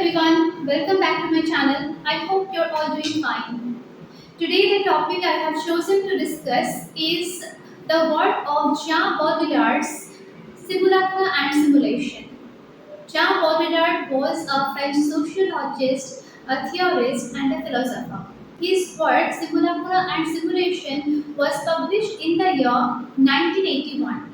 everyone, welcome back to my channel. I hope you're all doing fine. Today the topic I have chosen to discuss is the work of Jean Baudrillard's Simulacra and Simulation. Jean Baudrillard was a French sociologist, a theorist and a philosopher. His work Simulacra and Simulation was published in the year 1981.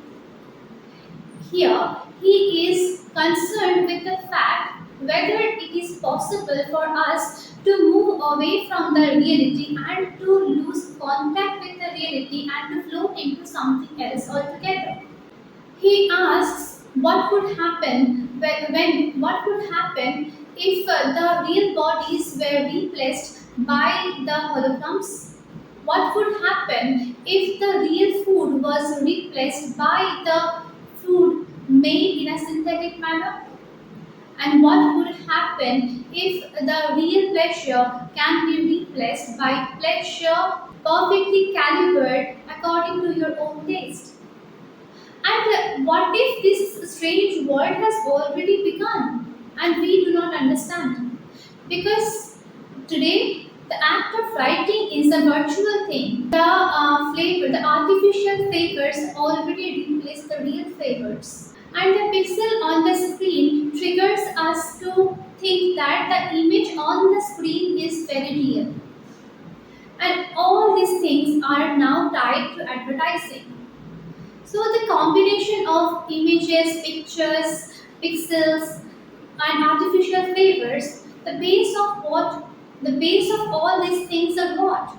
Here, he is concerned with the fact whether it is possible for us to move away from the reality and to lose contact with the reality and to float into something else altogether. He asks what would happen what would happen if the real bodies were replaced by the holograms. What would happen if the real food was replaced by the food made in a synthetic manner? And what would happen if the real pleasure can be replaced by pleasure perfectly calibrated according to your own taste? And what if this strange world has already begun and we do not understand? Because today the act of writing is a virtual thing. The artificial flavors already replace the real flavors. And the pixel on the screen triggers us to think that the image on the screen is very real. And all these things are now tied to advertising. So the combination of images, pictures, pixels, and artificial flavors, the base of all these things are what?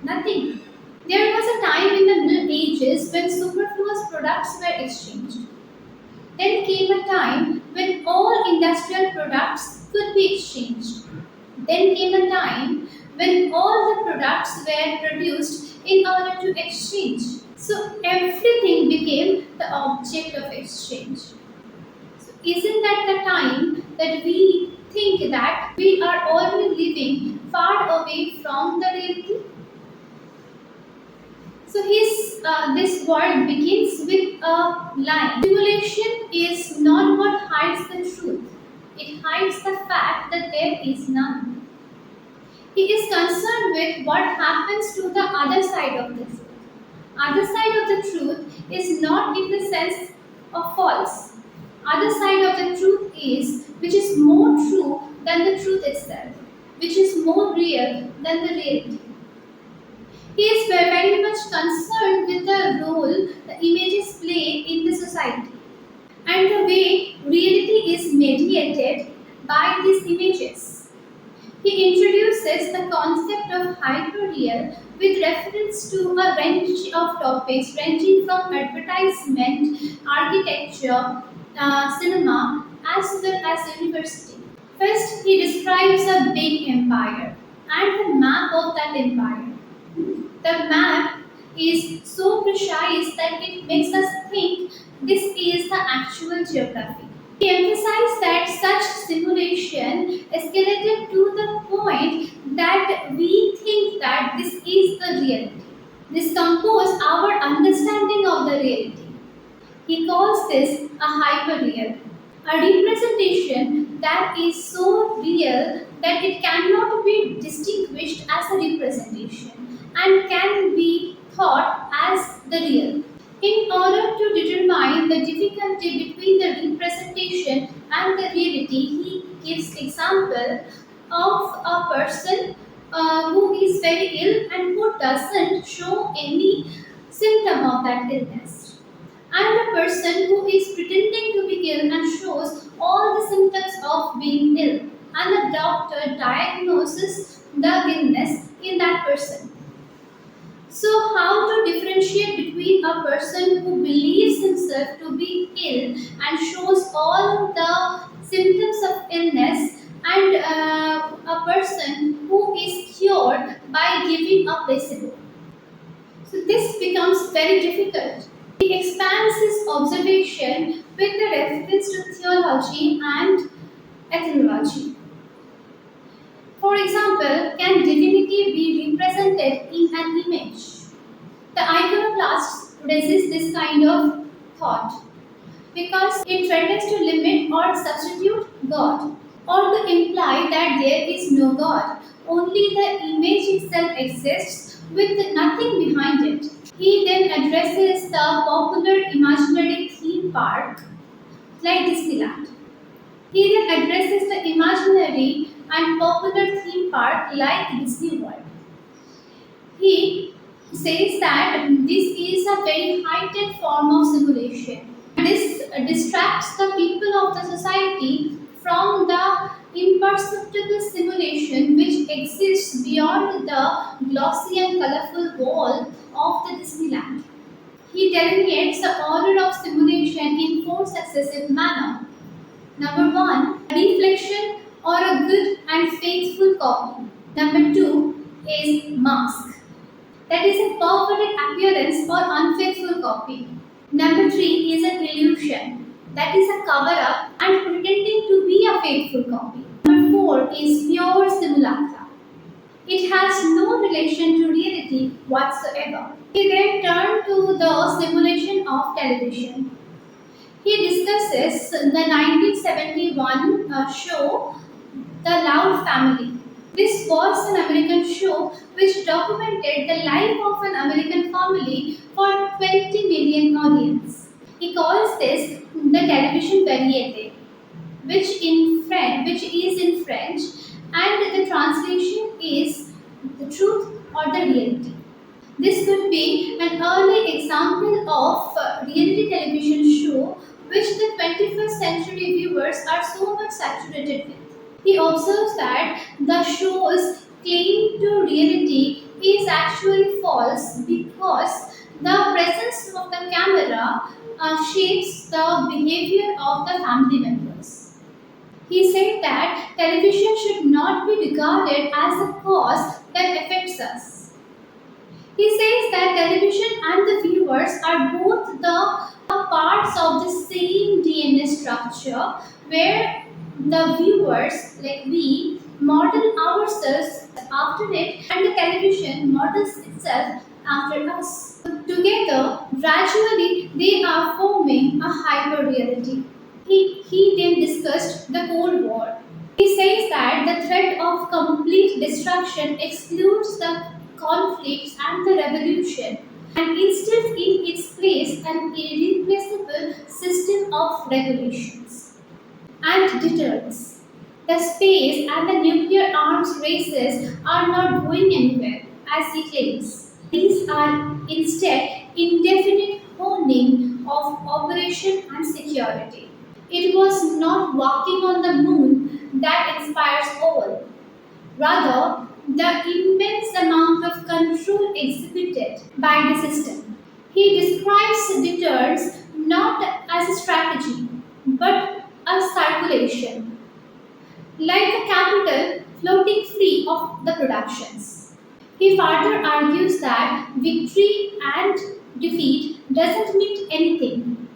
Nothing. There was a time in the Middle Ages when superfluous products were exchanged. Then came a time when all industrial products could be exchanged. Then came a time when all the products were produced in order to exchange. So everything became the object of exchange. So isn't that the time that we think that we are already living far away from the reality? So this work begins with a line. Simulation is not what hides the truth. It hides the fact that there is none. He is concerned with what happens to the other side of the truth. Other side of the truth is not in the sense of false. Other side of the truth is which is more true than the truth itself, which is more real than the reality. He is very much concerned with the role the images play in the society and the way reality is mediated by these images. He introduces the concept of hyperreal with reference to a range of topics ranging from advertisement, architecture, cinema, as well as university. First, he describes a big empire and the map of that empire. The map is so precise that it makes us think this is the actual geography. He emphasized that such simulation escalated to the point that we think that this is the reality. This composes our understanding of the reality. He calls this a hyperreal, a representation that is so real that it cannot be distinguished as a representation and can be thought as the real. In order to determine the difficulty between the representation and the reality, he gives example of a person who is very ill and who doesn't show any symptom of that illness, and a person who is pretending to be ill and shows all the symptoms of being ill, and the doctor diagnoses the illness in that person. So, how to differentiate between a person who believes himself to be ill and shows all the symptoms of illness and a person who is cured by giving a placebo? So, this becomes very difficult. He expands his observation with the reference to theology and ethnology. For example, can divinity be represented in an image? The iconoclasts resist this kind of thought because it threatens to limit or substitute God. or to imply that there is no God. Only the image itself exists with nothing behind it. He then addresses the popular imaginary theme park like Disneyland. He then addresses the imaginary and popular theme park like Disney World. He says that this is a very high-tech form of simulation. This distracts the people of the society from the imperceptible simulation which exists beyond the glossy and colorful wall of the Disneyland. He delineates the order of simulation in four successive manner. Number one, a reflection or a good and faithful copy. Number two is mask. That is a perverted appearance or unfaithful copy. Number three is an illusion. That is a cover up and pretending to be a faithful copy. Number four is pure simulacra. It has no relation to reality whatsoever. He then turned to the simulation of television. He discusses the 1971 show The Loud Family. This was an American show which documented the life of an American family for 20 million audience. He calls this the television variety, which is in French, and the translation is the truth or the reality. This could be an early example of reality television show which the 21st century viewers are so much saturated with. He observes that the show's claim to reality is actually false because the presence of the camera shapes the behavior of the family members. He said that television should not be regarded as a cause that affects us. He says that television and the viewers are both the parts of the same DNA structure where the viewers, like we, model ourselves after it and the television models itself after us. Together, gradually, they are forming a hyperreality. He then discussed the Cold War. He says that the threat of complete destruction excludes the conflicts and the revolution and instills in its place an irreplaceable system of regulations and deterrence. The space and the nuclear arms races are not going anywhere, as he claims. These are instead indefinite honing of operation and security. It was not walking on the moon that inspires all. Rather, the immense amount of control exhibited by the system. He describes deterrence not as a strategy, but a circulation, like the capital floating free of the productions. He further argues that victory and defeat doesn't mean anything.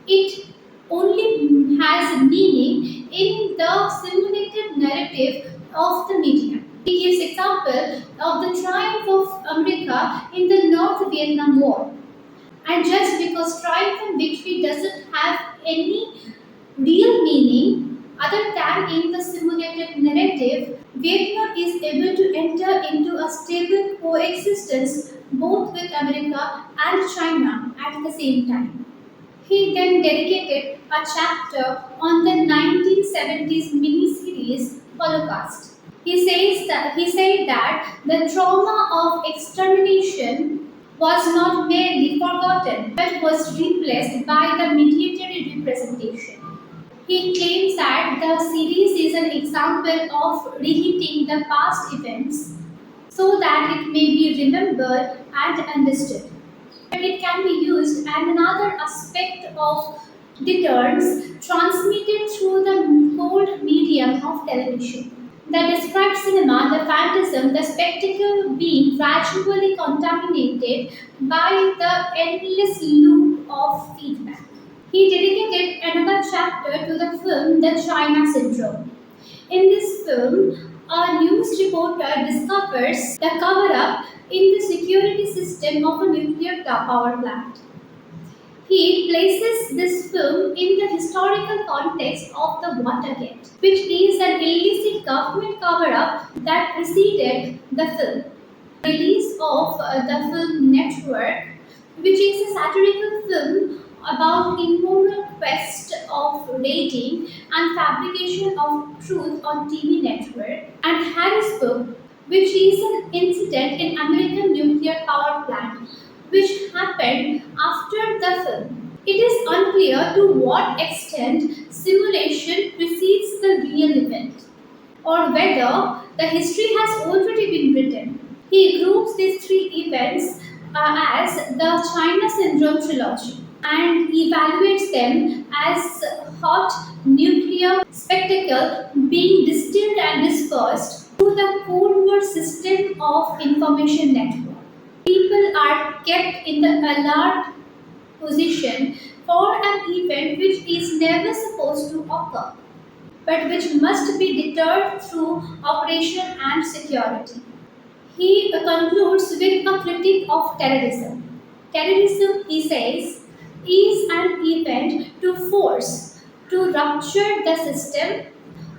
It only has meaning in the simulated narrative of the media. He gives example of the triumph of America in the North Vietnam War. And just because triumph and victory doesn't have any real meaning other than in the simulated narrative, Vietnam is able to enter into a stable coexistence both with America and China at the same time. He then dedicated a chapter on the 1970s miniseries Holocaust. He said that the trauma of extermination was not merely forgotten but was replaced by the mediatory representation. He claims that the series is an example of reheating the past events so that it may be remembered and understood. But it can be used as another aspect of deterrence transmitted through the cold medium of television. The described cinema, the phantasm, the spectacle being gradually contaminated by the endless loop of feedback. He dedicated another chapter to the film The China Syndrome. In this film, a news reporter discovers the cover up in the security system of a nuclear power plant. He places this film in the historical context of the Watergate, which is an illicit government cover up that preceded the film. Release of the film Network, which is a satirical film about immoral quest of raiding and fabrication of truth on TV network, and Harrisburg, which is an incident in American nuclear power plant which happened after the film. It is unclear to what extent simulation precedes the real event, or whether the history has already been written. He groups these three events as the China Syndrome trilogy and evaluates them as hot nuclear spectacle being distilled and dispersed through the Cold War system of information network. People are kept in the alert position for an event which is never supposed to occur, but which must be deterred through operation and security. He concludes with a critique of terrorism. Terrorism, he says, is an event to force, to rupture the system,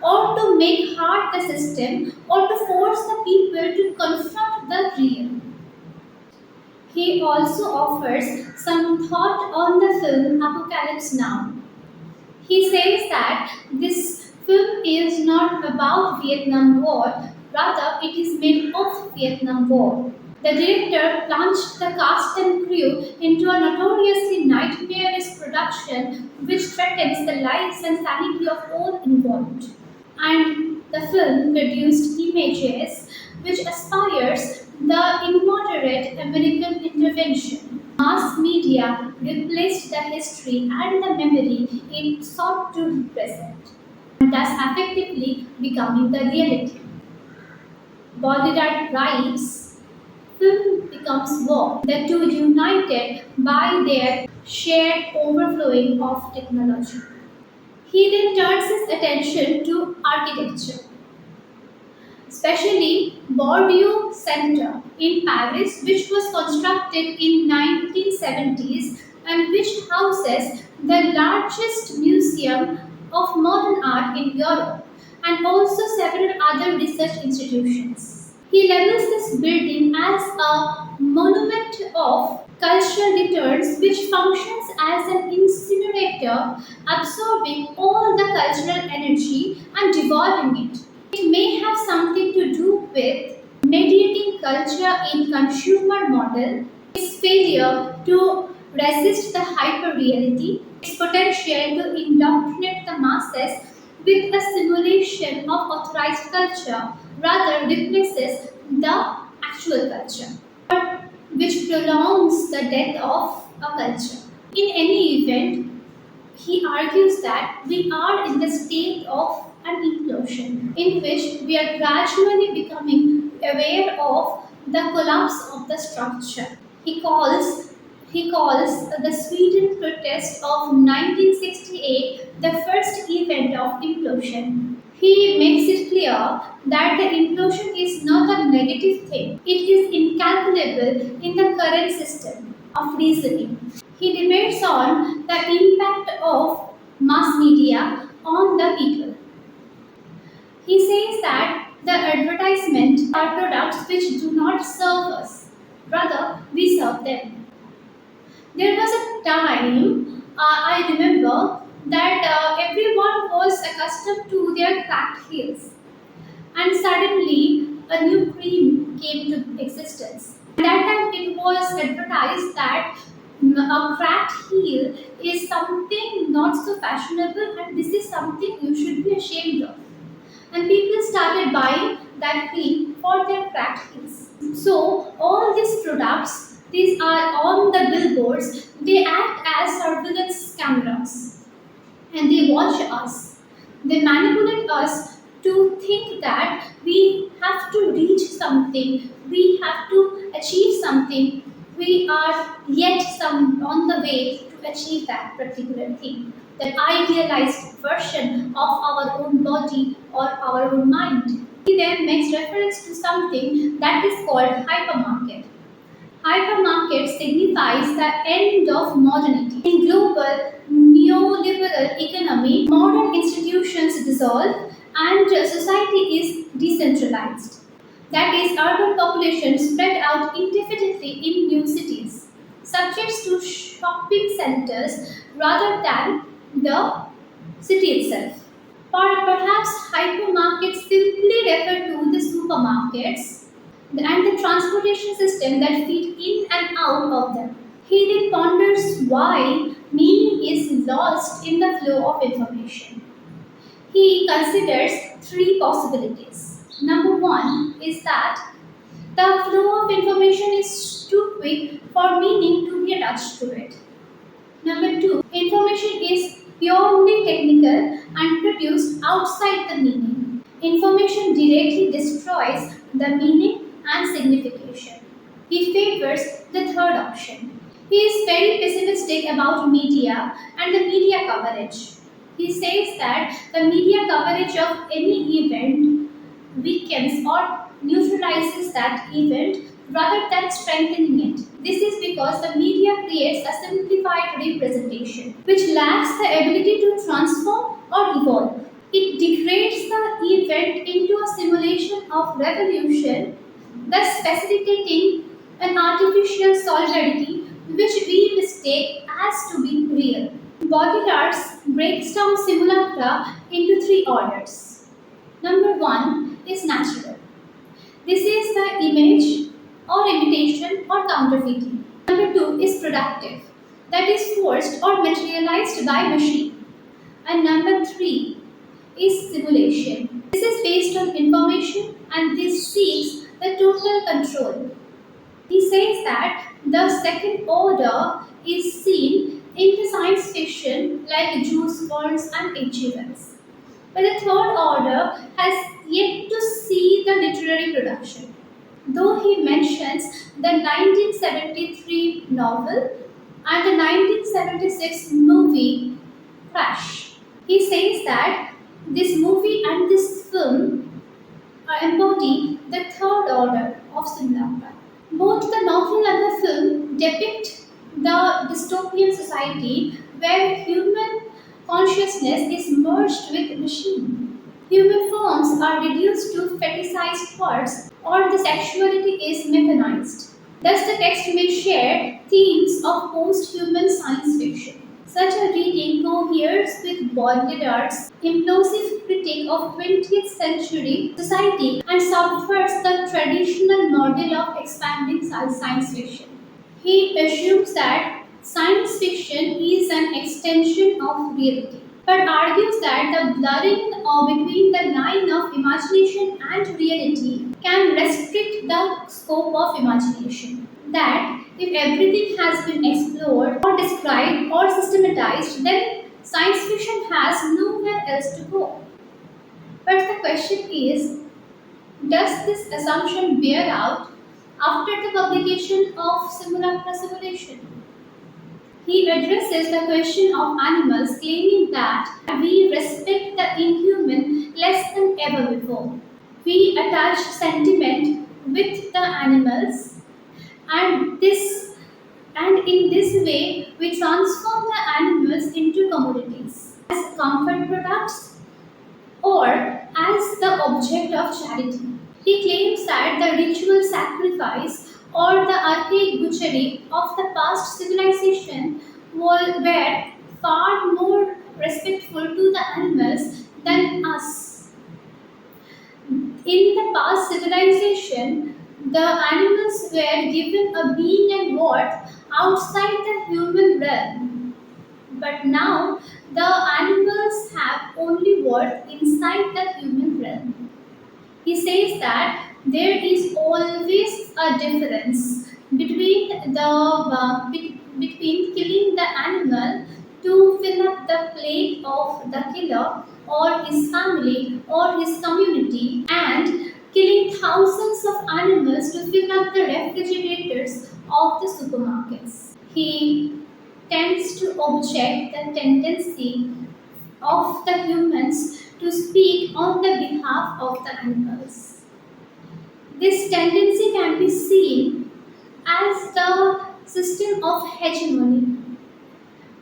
or to make hard the system, or to force the people to confront the real. He also offers some thought on the film Apocalypse Now. He says that this film is not about Vietnam War, rather it is made of Vietnam War. The director plunged the cast and crew into a notoriously nightmarish production which threatens the lives and sanity of all involved. And the film produced images which aspires the immoderate American intervention. Mass media replaced the history and the memory it sought to represent, and thus effectively becoming the reality. Baudrillard writes, film becomes war, the two united by their shared overflowing of technology. He then turns his attention to architecture, especially Bordeaux Center in Paris, which was constructed in 1970s and which houses the largest museum of modern art in Europe and also several other research institutions. He labels this building as a monument of cultural returns which functions as an incinerator, absorbing all the cultural energy and devolving it. It may have something to do with mediating culture in consumer model, its failure to resist the hyperreality, its potential to indoctrinate the masses with a simulation of authorized culture rather replaces the actual culture, or which prolongs the death of a culture. In any event, he argues that we are in the state of an implosion in which we are gradually becoming aware of the collapse of the structure. He calls the Sweden protest of 1968 the first event of implosion. He makes it clear that the implosion is not a negative thing. It is incalculable in the current system of reasoning. He debates on the impact of mass media on the people. He says that the advertisement are products which do not serve us, rather, we serve them. There was a time, I remember, that everyone was accustomed to their cracked heels, and suddenly a new cream came to existence. At that time, it was advertised that a cracked heel is something not so fashionable, and this is something you should be ashamed of. And people started buying that cream for their cracked heels. So all these products, these are on the billboards, they act as surveillance cameras and they watch us. They manipulate us to think that we have to reach something, we have to achieve something, we are yet some on the way to achieve that particular thing, that idealized version of our own body or our own mind. He then makes reference to something that is called hypermarket. Hypermarket signifies the end of modernity. In global neoliberal economy, modern institutions dissolve and society is decentralized. That is, urban population spread out indefinitely in new cities, subject to shopping centers rather than the city itself. Perhaps hypermarkets simply refer to the supermarkets and the transportation system that feed in and out of them. He then ponders why meaning is lost in the flow of information. He considers three possibilities. Number one is that the flow of information is too quick for meaning to be attached to it. Number two, information is purely technical and produced outside the meaning. Information directly destroys the meaning and signification. He favors the third option. He is very pessimistic about media and the media coverage. He says that the media coverage of any event weakens or neutralizes that event rather than strengthening it. This is because the media creates a simplified representation which lacks the ability to transform or evolve. It degrades the event into a simulation of revolution, thus facilitating an artificial solidarity which we mistake as to be real. Baudrillard breaks down simulacra into three orders. Number one is natural. This is the image or imitation or counterfeiting. Number two is productive. That is forced or materialized by machine. And number three is simulation. This is based on information and this seeks the total control. He says that the second order is seen in the science fiction like Jules Verne's and H.G. Wells. But the third order has yet to see the literary production. Though he mentions the 1973 novel and the 1976 movie Crash, he says that this movie and this film embody the third order of simulacra. Both the novel and the film depict the dystopian society where human consciousness is merged with machine. Human forms are reduced to fetishized parts or the sexuality is mechanized. Thus, the text may share themes of post-human science fiction. Such a reading coheres with Baudrillard's implosive critique of 20th century society and subverts the traditional model of expanding science fiction. He assumes that science fiction is an extension of reality, but argues that the blurring between the line of imagination and reality can restrict the scope of imagination. That if everything has been explored or described or systematized, then science fiction has nowhere else to go. But the question is, does this assumption bear out after the publication of Simulacra Simulation? He addresses the question of animals, claiming that we respect the inhuman less than ever before. We attach sentiment with the animals, and in this way we transform the animals into commodities as comfort products or as the object of charity. He claims that the ritual sacrifice or the archaic butchery of the past civilization were far more respectful to the animals than us. In the past civilization, the animals were given a being and worth outside the human realm. But now, the animals have only worth inside the human realm. He says that there is always a difference between killing the animal to fill up the plate of the killer or his family or his community and killing thousands of animals to fill up the refrigerators of the supermarkets. He tends to object the tendency of the humans to speak on the behalf of the animals. This tendency can be seen as the system of hegemony,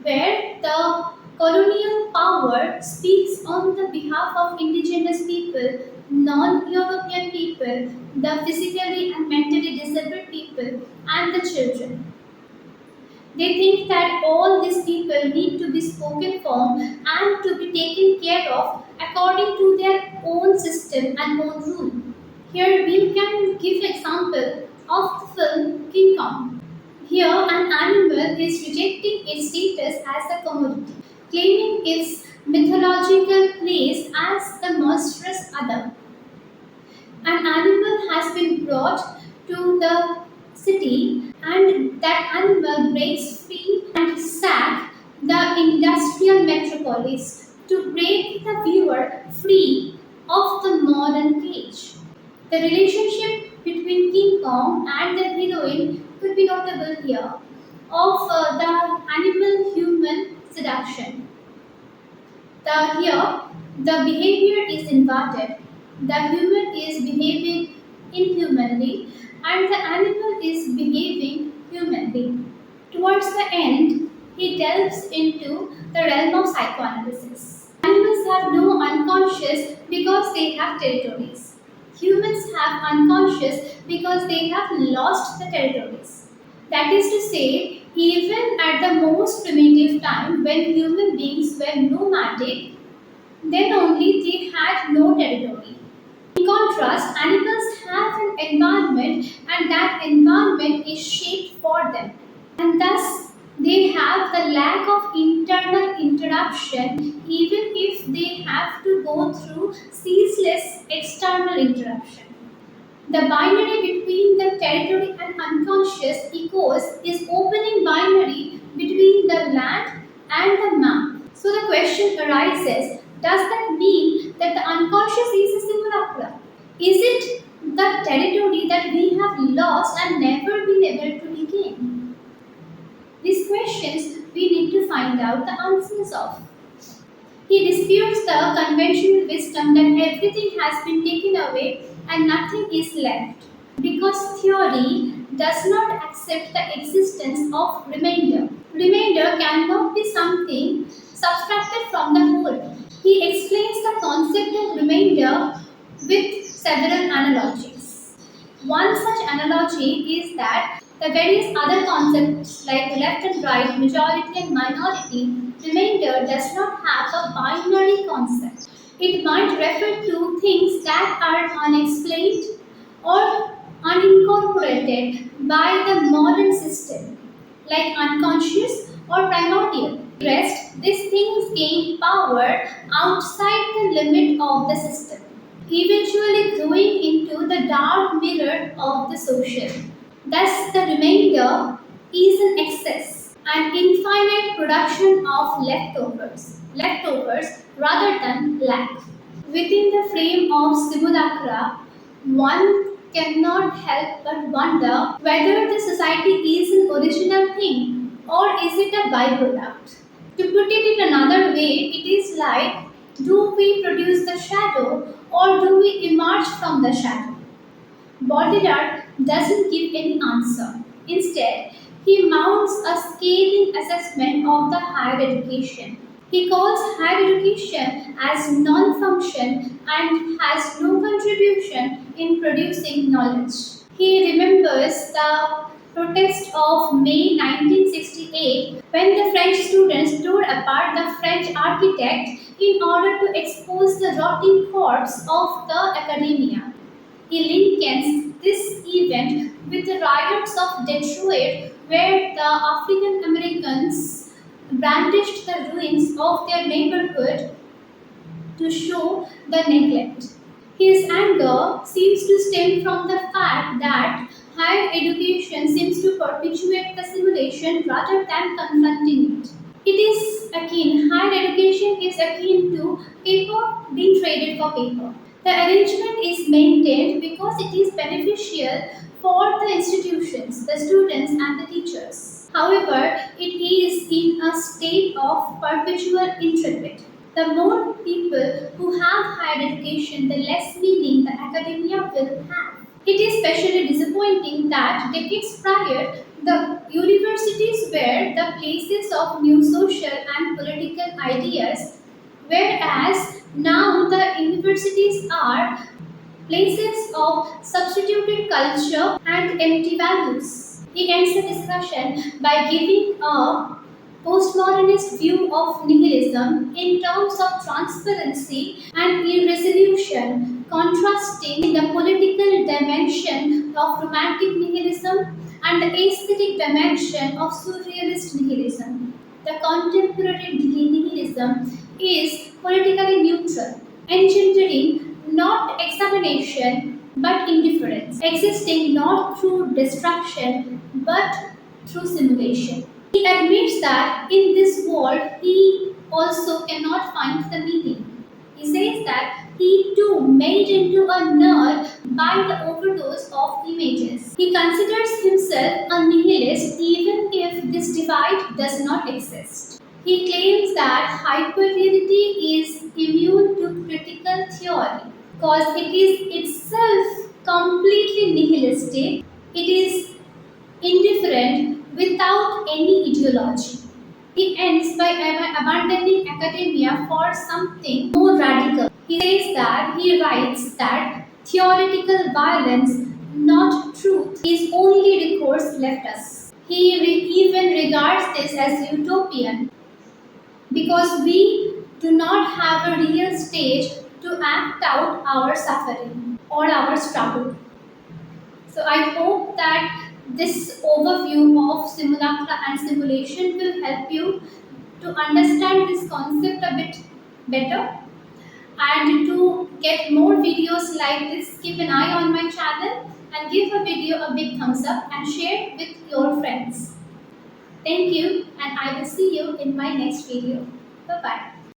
where the colonial power speaks on the behalf of indigenous people, non-European people, the physically and mentally disabled people, and the children. They think that all these people need to be spoken for and to be taken care of according to their own system and own rule. Here we can give example of the film King Kong. Here an animal is rejecting its status as a commodity, claiming its mythological place as the monstrous other. An animal has been brought to the city, and that animal breaks free and sack the industrial metropolis to break the viewer free of the modern cage. The relationship between King Kong and the heroine could be notable here of the animal human seduction. Here, the behavior is inverted. The human is behaving inhumanly, and the animal is behaving humanly. Towards the end, he delves into the realm of psychoanalysis. Animals have no unconscious because they have territories. Humans have unconscious because they have lost the territories. That is to say, even at the most primitive time when human beings were nomadic, then only they had no territory. In contrast, animals have an environment, and that environment is shaped for them. And thus, they have the lack of internal interruption even if they have to go through ceaseless external interruption. The binary between the territory and unconscious echoes is opening binary between the land and the map. So the question arises, does that mean that the unconscious is a simulacra? Is it the territory that we have lost and never been able to regain? These questions we need to find out the answers of. He disputes the conventional wisdom that everything has been taken away and nothing is left, because theory does not accept the existence of remainder. Remainder cannot be something subtracted from the whole. He explains the concept of remainder with several analogies. One such analogy is that the various other concepts like left and right, majority and minority, remainder does not have a binary concept. It might refer to things that are unexplained or unincorporated by the modern system, like unconscious or primordial. Rest, these things gain power outside the limit of the system, eventually going into the dark mirror of the social. Thus, the remainder is an excess, an infinite production of leftovers rather than lack. Within the frame of simulacra, one cannot help but wonder whether the society is an original thing or is it a byproduct. To put it in another way, it is like, do we produce the shadow or do we emerge from the shadow? Baudrillard doesn't give any answer. Instead, he mounts a scathing assessment of the higher education. He calls higher education as non-function and has no contribution in producing knowledge. He remembers the protest of May 1968 when the French students tore apart the French architect in order to expose the rotting corpse of the academia. He linkens this event with the riots of Detroit, where the African Americans brandished the ruins of their neighborhood to show the neglect. His anger seems to stem from the fact that higher education seems to perpetuate the simulation rather than confronting it. Higher education is akin to paper being traded for paper. The arrangement is maintained because it is beneficial for the institutions, the students, and the teachers. However, it is in a state of perpetual intrepid. The more people who have higher education, the less meaning the academia will have. It is especially disappointing that decades prior, the universities were the places of new social and political ideas, whereas now the universities are places of substituted culture and empty values. He ends the discussion by giving a postmodernist view of nihilism in terms of transparency and irresolution, contrasting the political dimension of romantic nihilism and the aesthetic dimension of surrealist nihilism. The contemporary nihilism is politically neutral, engendering not examination but indifference, existing not through destruction but through simulation. He admits that in this world he also cannot find the meaning. He says that he too made into a nerd by the overdose of images. He considers himself a nihilist even if this divide does not exist. He claims that hyperreality is immune to critical theory because it is itself completely nihilistic. It is indifferent without any ideology. He ends by abandoning academia for something more radical. He says that he writes that theoretical violence, not truth, is only recourse left us. He even regards this as utopian because we do not have a real stage to act out our suffering or our struggle. So I hope that this overview of simulacra and simulation will help you to understand this concept a bit better, and to get more videos like this, keep an eye on my channel and give a video a big thumbs up and share with your friends. Thank you, and I will see you in my next video. Bye bye.